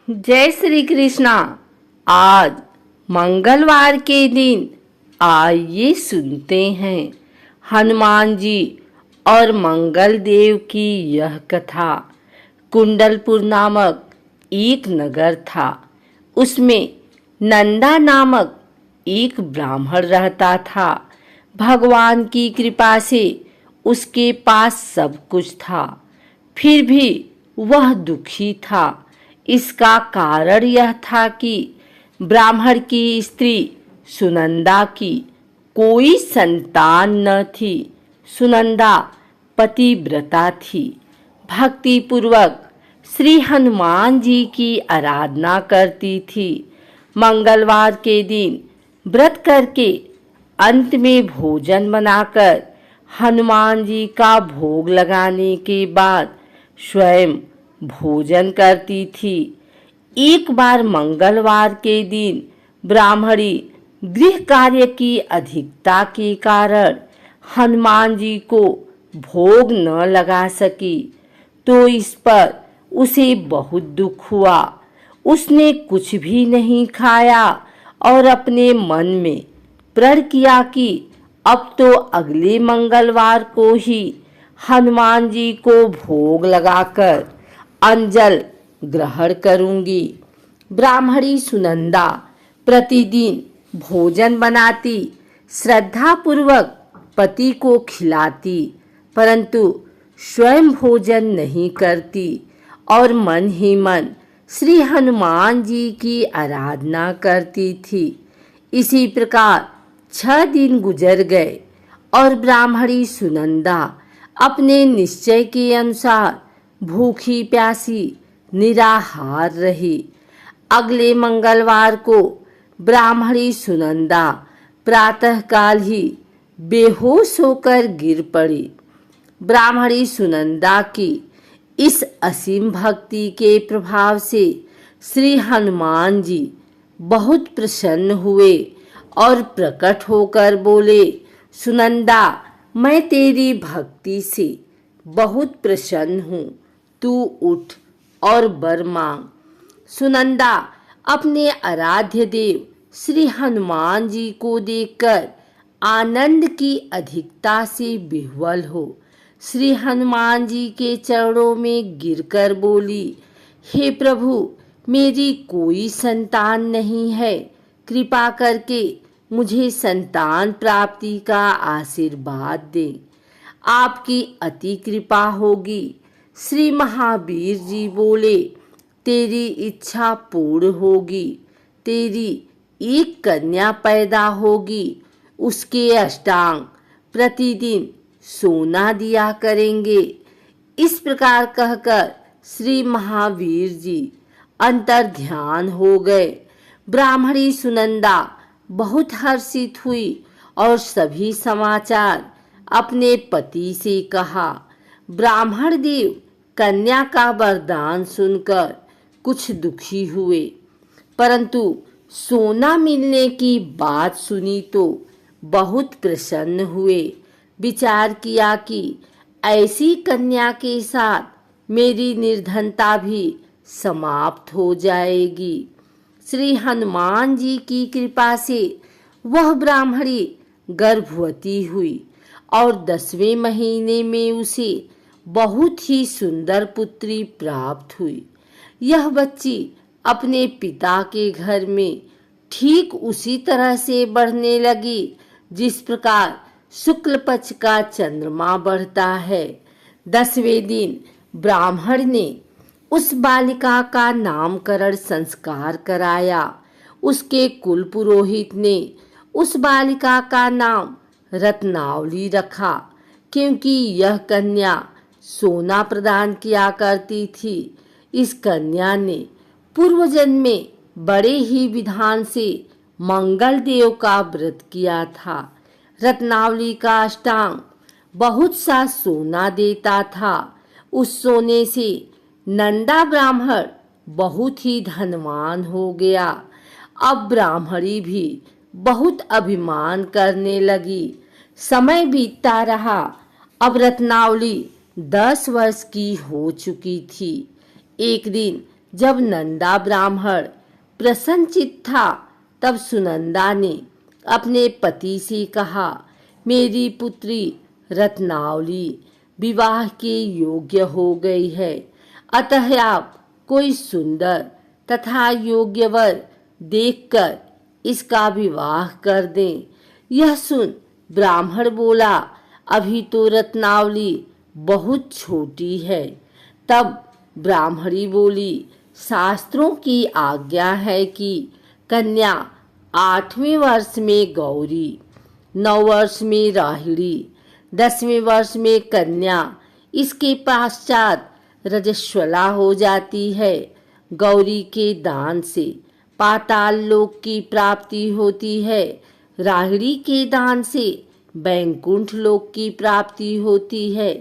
जय श्री कृष्णा। आज मंगलवार के दिन आइए सुनते हैं हनुमान जी और मंगल देव की यह कथा। कुंडलपुर नामक एक नगर था। उसमें नंदा नामक एक ब्राह्मण रहता था। भगवान की कृपा से उसके पास सब कुछ था, फिर भी वह दुखी था। इसका कारण यह था कि ब्राह्मण की स्त्री सुनंदा की कोई संतान न थी। सुनंदा पतिव्रता थी, भक्ति पूर्वक श्री हनुमान जी की आराधना करती थी। मंगलवार के दिन व्रत करके अंत में भोजन बनाकर हनुमान जी का भोग लगाने के बाद स्वयं भोजन करती थी। एक बार मंगलवार के दिन ब्राह्मणी गृह कार्य की अधिकता के कारण हनुमान जी को भोग न लगा सकी, तो इस पर उसे बहुत दुख हुआ। उसने कुछ भी नहीं खाया और अपने मन में प्रण किया कि अब तो अगले मंगलवार को ही हनुमान जी को भोग लगाकर अंजल ग्रहण करूंगी। ब्राह्मणी सुनंदा प्रतिदिन भोजन बनाती, श्रद्धापूर्वक पति को खिलाती, परंतु स्वयं भोजन नहीं करती और मन ही मन श्री हनुमान जी की आराधना करती थी। इसी प्रकार 6 दिन गुजर गए और ब्राह्मणी सुनंदा अपने निश्चय के अनुसार भूखी प्यासी निराहार रही। अगले मंगलवार को ब्राह्मणी सुनंदा प्रातःकाल ही बेहोश होकर गिर पड़ी। ब्राह्मणी सुनंदा की इस असीम भक्ति के प्रभाव से श्री हनुमान जी बहुत प्रसन्न हुए और प्रकट होकर बोले, सुनंदा, मैं तेरी भक्ति से बहुत प्रसन्न हूँ, तू उठ और वर मांग। सुनंदा अपने आराध्य देव श्री हनुमान जी को देखकर आनंद की अधिकता से विह्वल हो श्री हनुमान जी के चरणों में गिरकर बोली, हे प्रभु, मेरी कोई संतान नहीं है, कृपा करके मुझे संतान प्राप्ति का आशीर्वाद दें। आपकी अति कृपा होगी। श्री महावीर जी बोले, तेरी इच्छा पूर्ण होगी। तेरी एक कन्या पैदा होगी, उसके अष्टांग प्रतिदिन सोना दिया करेंगे। इस प्रकार कहकर श्री महावीर जी अंतर ध्यान हो गए। ब्राह्मणी सुनंदा बहुत हर्षित हुई और सभी समाचार अपने पति से कहा। ब्राह्मण देव कन्या का वरदान सुनकर कुछ दुखी हुए, परंतु सोना मिलने की बात सुनी तो बहुत प्रसन्न हुए। विचार किया कि ऐसी कन्या के साथ मेरी निर्धनता भी समाप्त हो जाएगी। श्री हनुमान जी की कृपा से वह ब्राह्मणी गर्भवती हुई और 10वें महीने में उसे बहुत ही सुंदर पुत्री प्राप्त हुई। यह बच्ची अपने पिता के घर में ठीक उसी तरह से बढ़ने लगी जिस प्रकार शुक्ल पक्ष का चंद्रमा बढ़ता है। 10वें दिन ब्राह्मण ने उस बालिका का नामकरण संस्कार कराया। उसके कुल पुरोहित ने उस बालिका का नाम रत्नावली रखा, क्योंकि यह कन्या सोना प्रदान किया करती थी। इस कन्या ने पूर्व जन्म में बड़े ही विधान से मंगल देव का व्रत किया था। रत्नावली का अष्टांग बहुत सा सोना देता था। उस सोने से नंदा ब्राह्मण बहुत ही धनवान हो गया। अब ब्राह्मणी भी बहुत अभिमान करने लगी। समय बीतता रहा। अब रत्नावली 10 वर्ष की हो चुकी थी। एक दिन जब नंदा ब्राह्मण प्रसन्नचित्त था तब सुनंदा ने अपने पति से कहा, मेरी पुत्री रत्नावली विवाह के योग्य हो गई है, अतः आप कोई सुंदर तथा योग्य वर देखकर इसका विवाह कर दें। यह सुन ब्राह्मण बोला, अभी तो रत्नावली बहुत छोटी है। तब ब्राह्मणी बोली, शास्त्रों की आज्ञा है कि कन्या 8वें वर्ष में गौरी, 9 वर्ष में राहिणी, 10वें वर्ष में कन्या, इसके पश्चात रजस्वला हो जाती है। गौरी के दान से पाताल लोक की प्राप्ति होती है, राहिणी के दान से बैकुंठ लोक की प्राप्ति होती है,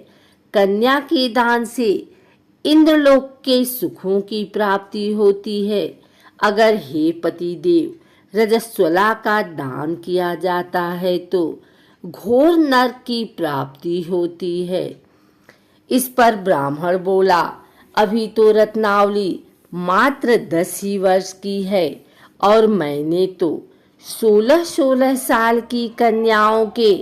कन्या के दान से इंद्रलोक के सुखों की प्राप्ति होती है। अगर हे पति देव रजस्वला का दान किया जाता है तो घोर नरक की प्राप्ति होती है। इस पर ब्राह्मण बोला, अभी तो रत्नावली मात्र 10 ही वर्ष की है और मैंने तो 16-16 साल की कन्याओं के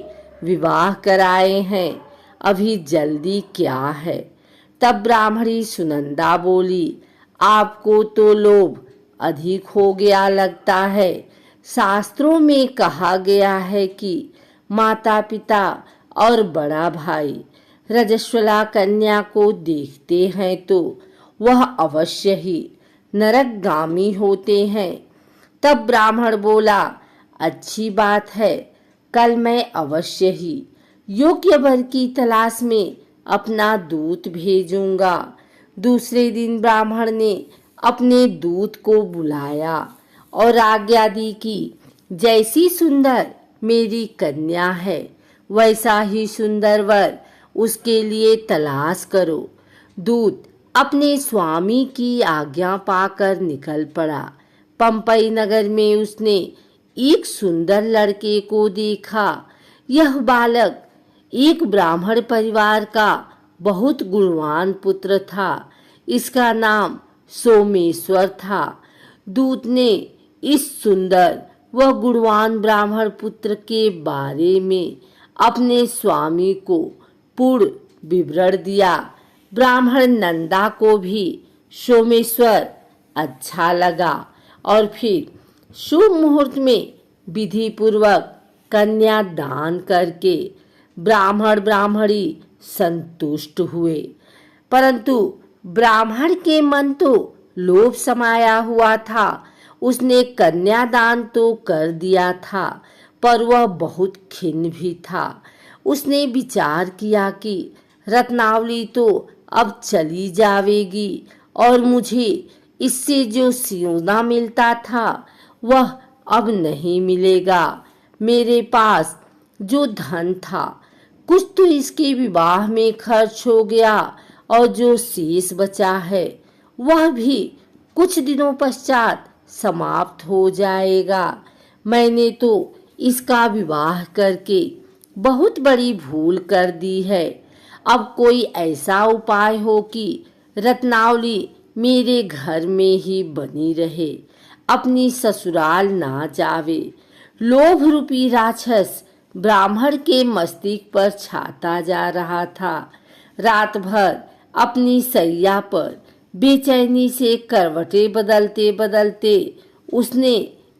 विवाह कराए हैं, अभी जल्दी क्या है। तब ब्राह्मणी सुनंदा बोली, आपको तो लोभ अधिक हो गया लगता है। शास्त्रों में कहा गया है कि माता पिता और बड़ा भाई रजस्वला कन्या को देखते हैं तो वह अवश्य ही नरकगामी होते हैं। तब ब्राह्मण बोला, अच्छी बात है, कल मैं अवश्य ही योग्य वर की तलाश में अपना दूत भेजूंगा। दूसरे दिन ब्राह्मण ने अपने दूत को बुलाया और आज्ञा दी कि जैसी सुंदर मेरी कन्या है वैसा ही सुंदर वर उसके लिए तलाश करो। दूत अपने स्वामी की आज्ञा पाकर निकल पड़ा। पंपई नगर में उसने एक सुंदर लड़के को देखा। यह बालक एक ब्राह्मण परिवार का बहुत गुणवान पुत्र था। इसका नाम सोमेश्वर था। दूत ने इस सुंदर व गुणवान ब्राह्मण पुत्र के बारे में अपने स्वामी को पूर्ण विवरण दिया। ब्राह्मण नंदा को भी सोमेश्वर अच्छा लगा और फिर शुभ मुहूर्त में विधि पूर्वक कन्या दान करके ब्राह्मण ब्राह्मणी संतुष्ट हुए। परंतु ब्राह्मण के मन तो लोभ समाया हुआ था। उसने कन्यादान तो कर दिया था पर वह बहुत खिन्न भी था। उसने विचार किया कि रत्नावली तो अब चली जावेगी और मुझे इससे जो सोना मिलता था वह अब नहीं मिलेगा। मेरे पास जो धन था कुछ तो इसके विवाह में खर्च हो गया और जो शेष बचा है वह भी कुछ दिनों पश्चात समाप्त हो जाएगा। मैंने तो इसका विवाह करके बहुत बड़ी भूल कर दी है। अब कोई ऐसा उपाय हो कि रत्नावली मेरे घर में ही बनी रहे, अपनी ससुराल ना जावे। लोभ रूपी राक्षस ब्राह्मण के मस्तिष्क पर छाता जा रहा था। रात भर अपनी सैया पर बेचैनी से करवटें बदलते बदलते उसने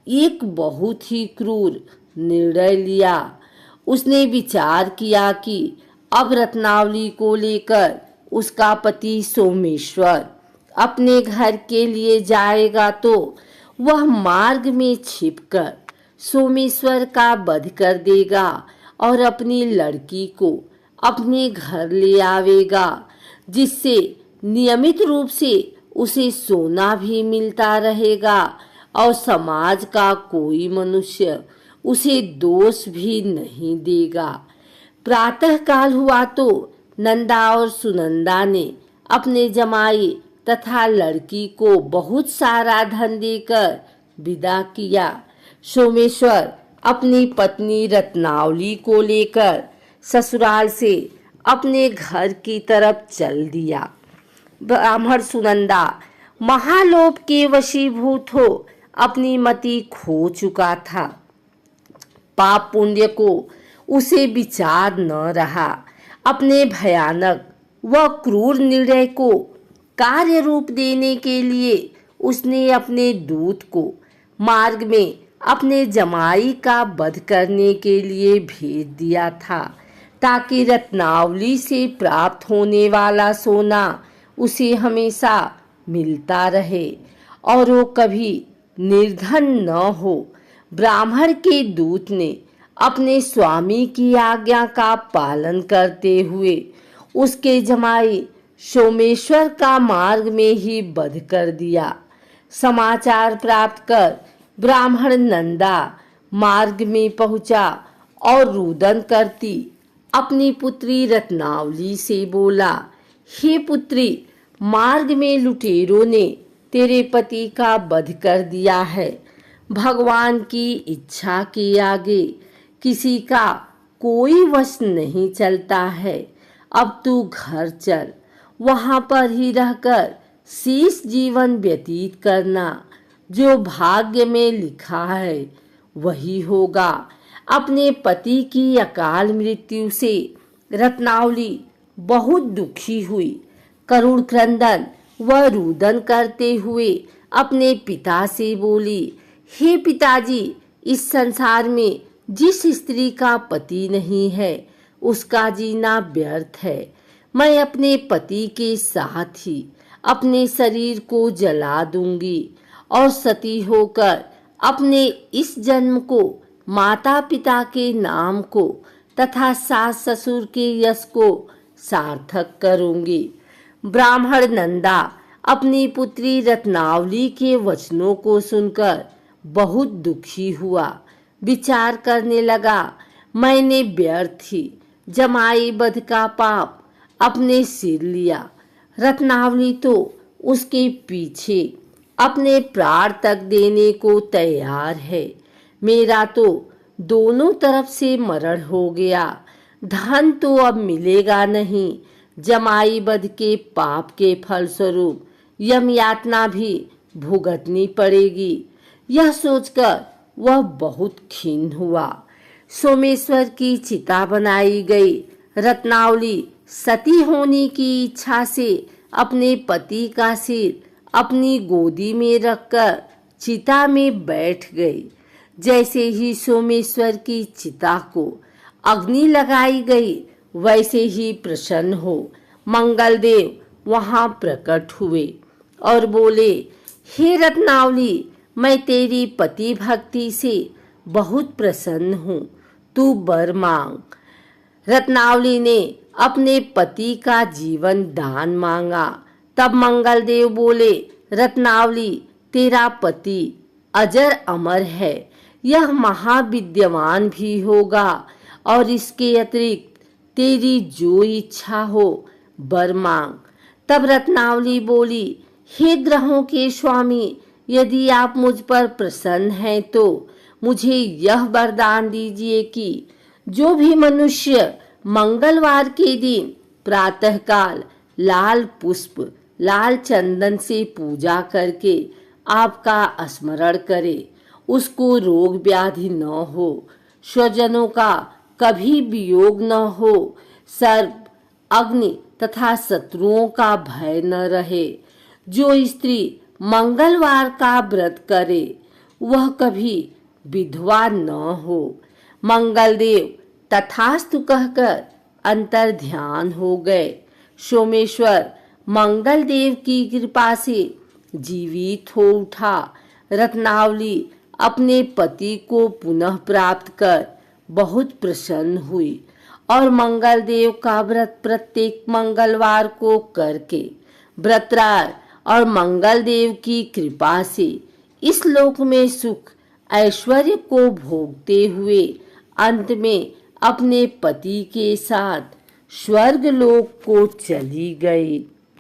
एक बहुत ही क्रूर निर्णय लिया। उसने विचार किया कि अब रत्नावली को लेकर उसका पति सोमेश्वर अपने घर के लिए जाएगा तो वह मार्ग में छिपकर सोमेश्वर का वध कर देगा और अपनी लड़की को अपने घर ले आवेगा, जिससे नियमित रूप से उसे सोना भी मिलता रहेगा और समाज का कोई मनुष्य उसे दोष भी नहीं देगा। प्रातः काल हुआ तो नंदा और सुनंदा ने अपने जमाई तथा लड़की को बहुत सारा धन देकर विदा किया। सोमेश्वर अपनी पत्नी रत्नावली को लेकर ससुराल से अपने घर की तरफ चल दिया। ब्राह्मण सुनंदा महालोभ के वशीभूत हो अपनी मति खो चुका था। पाप पुण्य को उसे विचार न रहा। अपने भयानक व क्रूर निर्णय को कार्य रूप देने के लिए उसने अपने दूत को मार्ग में अपने जमाई का वध करने के लिए भेज दिया था, ताकि रत्नावली से प्राप्त होने वाला सोना उसे हमेशा मिलता रहे और वो कभी निर्धन न हो। ब्राह्मण के दूत ने अपने स्वामी की आज्ञा का पालन करते हुए उसके जमाई सोमेश्वर का मार्ग में ही वध कर दिया। समाचार प्राप्त कर ब्राह्मण नंदा मार्ग में पहुंचा और रुदन करती अपनी पुत्री रत्नावली से बोला, हे पुत्री, मार्ग में लुटेरों ने तेरे पति का वध कर दिया है। भगवान की इच्छा के आगे किसी का कोई वश नहीं चलता है। अब तू घर चल, वहां पर ही रहकर शेष जीवन व्यतीत करना। जो भाग्य में लिखा है वही होगा। अपने पति की अकाल मृत्यु से रत्नावली बहुत दुखी हुई। करुण क्रंदन व रुदन करते हुए अपने पिता से बोली, हे पिताजी, इस संसार में जिस स्त्री का पति नहीं है उसका जीना व्यर्थ है। मैं अपने पति के साथ ही अपने शरीर को जला दूंगी और सती होकर अपने इस जन्म को, माता पिता के नाम को तथा सास ससुर के यश को सार्थक करूंगी। ब्राह्मण नंदा अपनी पुत्री रत्नावली के वचनों को सुनकर बहुत दुखी हुआ। विचार करने लगा, मैंने व्यर्थ ही जमाई वध का पाप अपने सिर लिया। रत्नावली तो उसके पीछे अपने प्राण तक देने को तैयार है। मेरा तो दोनों तरफ से मरण हो गया। धन तो अब मिलेगा नहीं। जमाई वध के पाप के फलस्वरूप यम यातना भी भुगतनी पड़ेगी। यह सोचकर वह बहुत खिन्न हुआ। सोमेश्वर की चिता बनाई गई। रत्नावली सती होने की इच्छा से अपने पति का सिर अपनी गोदी में रखकर चिता में बैठ गई। जैसे ही सोमेश्वर की चिता को अग्नि लगाई गई, वैसे ही प्रसन्न हो मंगलदेव वहां प्रकट हुए और बोले, हे रत्नावली, मैं तेरी पति भक्ति से बहुत प्रसन्न हूँ, तू वर मांग। रत्नावली ने अपने पति का जीवन दान मांगा। तब मंगलदेव बोले, रत्नावली, तेरा पति अजर अमर है, यह महाविद्यवान भी होगा और इसके अतिरिक्त तेरी जो इच्छा हो वर मांग। तब रत्नावली बोली, हे ग्रहों के स्वामी, यदि आप मुझ पर प्रसन्न हैं तो मुझे यह वरदान दीजिए कि जो भी मनुष्य मंगलवार के दिन प्रातःकाल लाल पुष्प, लाल चंदन से पूजा करके आपका स्मरण करे, उसको रोग व्याधि न हो, स्वजनों का कभी वियोग न हो, सर्प, अग्नि तथा शत्रुओं का भय न रहे। जो स्त्री मंगलवार का व्रत करे वह कभी विधवा न हो। मंगलदेव तथास्तु कहकर अंतर ध्यान हो गए। सोमेश्वर मंगलदेव की कृपा से जीवित हो उठा। रत्नावली अपने पति को पुनः प्राप्त कर बहुत प्रसन्न हुई और मंगलदेव का व्रत प्रत्येक मंगलवार को करके व्रतराज और मंगलदेव की कृपा से इस लोक में सुख ऐश्वर्य को भोगते हुए अंत में अपने पति के साथ स्वर्ग लोक को चली गई।